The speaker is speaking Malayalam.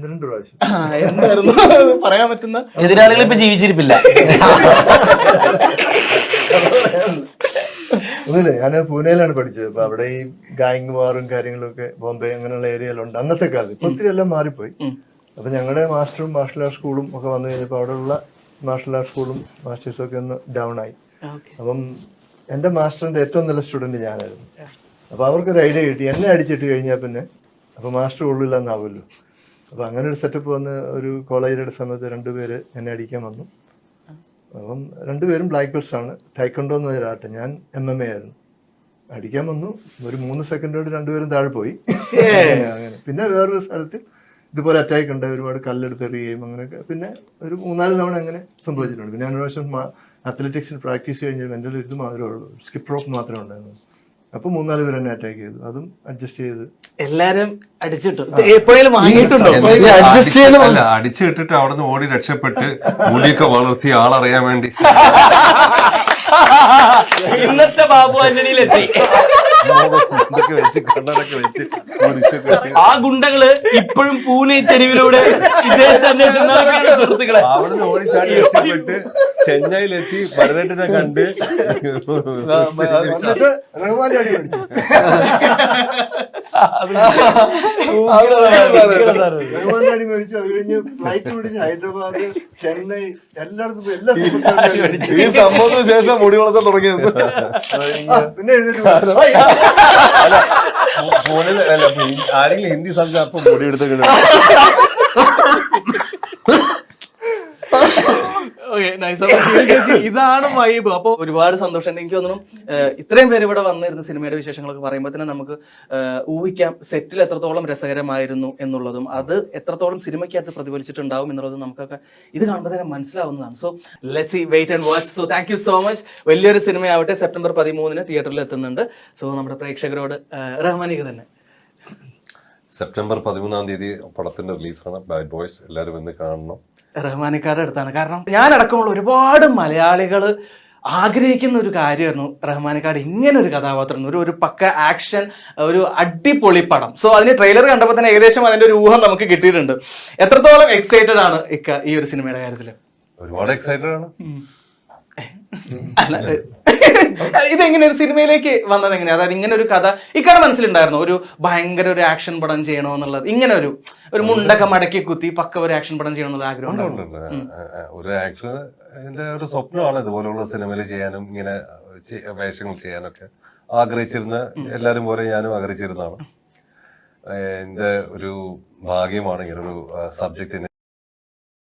2 പ്രാവശ്യം. എന്തായിരുന്നു പറയാൻ പറ്റുന്ന എതിരാളികൾ ഇപ്പൊ ജീവിച്ചിരിപ്പില്ല. ഒന്നുമില്ല, ഞാൻ പൂനെയിലാണ് പഠിച്ചത്. അപ്പൊ അവിടെ ഈ ഗാങ് വാറും കാര്യങ്ങളൊക്കെ ബോംബെ അങ്ങനെയുള്ള ഏരിയയിലുണ്ട് അന്നത്തെ കാലത്ത്. ഇപ്പൊ ഒത്തിരി എല്ലാം മാറിപ്പോയി. അപ്പൊ ഞങ്ങളുടെ മാസ്റ്ററും മാർഷൽ ആർട്ട് സ്കൂളും ഒക്കെ വന്നു കഴിഞ്ഞപ്പോൾ അവിടെയുള്ള മാർഷൽ ആർട്ട് സ്കൂളും മാസ്റ്റേഴ്സും ഒക്കെ ഒന്ന് ഡൗൺ ആയി. അപ്പം എന്റെ മാസ്റ്ററിന്റെ ഏറ്റവും നല്ല സ്റ്റുഡന്റ് ഞാനായിരുന്നു. അപ്പൊ അവർക്കൊരു ഐഡിയ കിട്ടി, എന്നെ അടിച്ചിട്ട് കഴിഞ്ഞാൽ പിന്നെ അപ്പൊ മാസ്റ്റർ കൊള്ളില്ല എന്നാവുമല്ലോ. അപ്പൊ അങ്ങനെ ഒരു സെറ്റപ്പ് വന്ന് ഒരു കോളേജിലെ സമയത്ത് 2 പേര് എന്നെ അടിക്കാൻ വന്നു. അപ്പം 2 പേരും ബ്ലാക്ക് ബെൽറ്റ്സ് ആണ്. ടൈക്കണ്ടോ എന്ന് പറഞ്ഞാട്ടെ, ഞാൻ MMA ആയിരുന്നു. അടിക്കാൻ വന്നു, ഒരു 3 സെക്കൻഡ് കൊണ്ട് 2 പേരും താഴെ പോയി. അങ്ങനെ പിന്നെ വേറൊരു സ്ഥലത്ത് ഇതുപോലെ അറ്റാക്ക് ഉണ്ട്, ഒരുപാട് കല്ലെടുത്ത് എറിയുകയും അങ്ങനെയൊക്കെ. പിന്നെ ഒരു 3-4 തവണ അങ്ങനെ സംഭവിച്ചിട്ടുണ്ട്. പിന്നെ ഞാൻ ഒരു പ്രാവശ്യം അത്ലറ്റിക്സിൽ പ്രാക്ടീസ് കഴിഞ്ഞാൽ എൻ്റെ ഇത് മാത്രമേ ഉള്ളൂ, സ്കിപ്പ് റോപ്പ് മാത്രമേ ഉണ്ടായിരുന്നു. അപ്പൊ 3-4 പേര് എന്നെ അറ്റാക്ക് ചെയ്തു. അതും അഡ്ജസ്റ്റ് ചെയ്ത് എല്ലാരും അടിച്ചിട്ടു. എപ്പോഴും വാങ്ങിയിട്ടുണ്ടോ? അടിച്ചു ഇട്ടിട്ട് അവിടെ നിന്ന് ഓടി രക്ഷപ്പെട്ട് മുടിയൊക്കെ വളർത്തി ആളറിയാൻ വേണ്ടി ഇന്നത്തെ ബാബു ആന്റണിയിലെത്തി. വെച്ച് കണ്ണടൊക്കെ വെച്ച് ആ ഗുണ്ടകള് ഇപ്പോഴും പൂനെ തെരുവിലൂടെ ഇദ്ദേഹത്തെ അന്വേഷിച്ച് നടക്കുകയാണ് സുഹൃത്തുക്കളെ. അവിടെ നിന്ന് ഓടിച്ചാടി രക്ഷപ്പെട്ട് ചെന്നൈയിലെത്തി ഭരതേട്ടനെ കണ്ട് എന്നിട്ട് റഹ്മാന്റെ അടി മേടിച്ചു. റഹ്മാന്റെ അടി മേടിച്ചു. അത് കഴിഞ്ഞ് ഫ്ലൈറ്റ് പിടിച്ച് ഹൈദരാബാദ്, ചെന്നൈ, എല്ലായിടത്തും എല്ലാ ഈ സംഭവത്തിന് ശേഷം മുടി വളർത്താൻ തുടങ്ങിയത്. പിന്നെ എഴുന്നേറ്റ് ആരെങ്കിലും ഹിന്ദി സംസാരം അപ്പൊ മുടി എടുത്ത് ഇതാണ് വൈബ്. അപ്പൊ ഒരുപാട് സന്തോഷം. എനിക്ക് തോന്നുന്നു ഇത്രയും പേര് ഇവിടെ വന്നിരുന്ന സിനിമയുടെ വിശേഷങ്ങളൊക്കെ പറയുമ്പോൾ തന്നെ നമുക്ക് ഊഹിക്കാം സെറ്റിൽ എത്രത്തോളം രസകരമായിരുന്നു എന്നുള്ളതും അത് എത്രത്തോളം സിനിമയ്ക്കകത്ത് പ്രതിഫലിച്ചിട്ടുണ്ടാവും എന്നുള്ളതും നമുക്കൊക്കെ ഇത് കാണുമ്പോൾ തന്നെ മനസ്സിലാവുന്നതാണ്. So let's see, wait and watch. So thank you so much. വലിയൊരു സിനിമയാവട്ടെ, സെപ്റ്റംബർ 13 തിയേറ്ററിൽ എത്തുന്നുണ്ട്. സോ നമ്മുടെ പ്രേക്ഷകരോട് റഹ്മാനിക്ക് തന്നെ സെപ്റ്റംബർ 13 പടത്തിന്റെ റിലീസാണ്. ബാഡ് ബോയ്സ് എല്ലാവരും ഇന്ന് കാണണം. റഹ്മാനിക്കാരുടെ അടുത്താണ്. കാരണം ഞാൻ അടക്കമുള്ള ഒരുപാട് മലയാളികൾ ആഗ്രഹിക്കുന്ന ഒരു കാര്യമായിരുന്നു റഹ്മാനിക്കാട് ഇങ്ങനെ ഒരു കഥാപാത്രം, ഒരു പക്ക ആക്ഷൻ, ഒരു അടിപൊളി പടം. സോ അതിന് ട്രെയിലർ കണ്ടപ്പോൾ തന്നെ ഏകദേശം അതിന്റെ ഒരു ഊഹം നമുക്ക് കിട്ടിയിട്ടുണ്ട്. എത്രത്തോളം എക്സൈറ്റഡ് ആണ് ഇക്ക ഈ ഒരു സിനിമയുടെ കാര്യത്തില്? ഒരുപാട് എക്സൈറ്റഡ് ആണ്. ഇതെങ്ങനെ ഒരു സിനിമയിലേക്ക് വന്നത് എങ്ങനെയാ? അതായത് ഇങ്ങനെ ഒരു കഥ ഇക്കടെ മനസ്സിലുണ്ടായിരുന്നു, ഒരു ഭയങ്കര ഒരു ആക്ഷൻ പടം ചെയ്യണമെന്നുള്ളത്? ഇങ്ങനെ ഒരു മുണ്ടൊക്കെ മടക്കി കുത്തി പക്ക ഒരു ആക്ഷൻ പടം ചെയ്യണമെന്നുള്ള ആഗ്രഹം? ഒരു ആക്ഷൻ എന്റെ ഒരു സ്വപ്നമാണ് ഇതുപോലുള്ള സിനിമയിൽ ചെയ്യാനും ഇങ്ങനെ വേഷങ്ങൾ ചെയ്യാനൊക്കെ ആഗ്രഹിച്ചിരുന്ന എല്ലാരും പോലെ ഞാനും ആഗ്രഹിച്ചിരുന്നതാണ്. എന്റെ ഒരു ഭാഗ്യമാണ് ഇങ്ങനൊരു സബ്ജക്റ്റിന്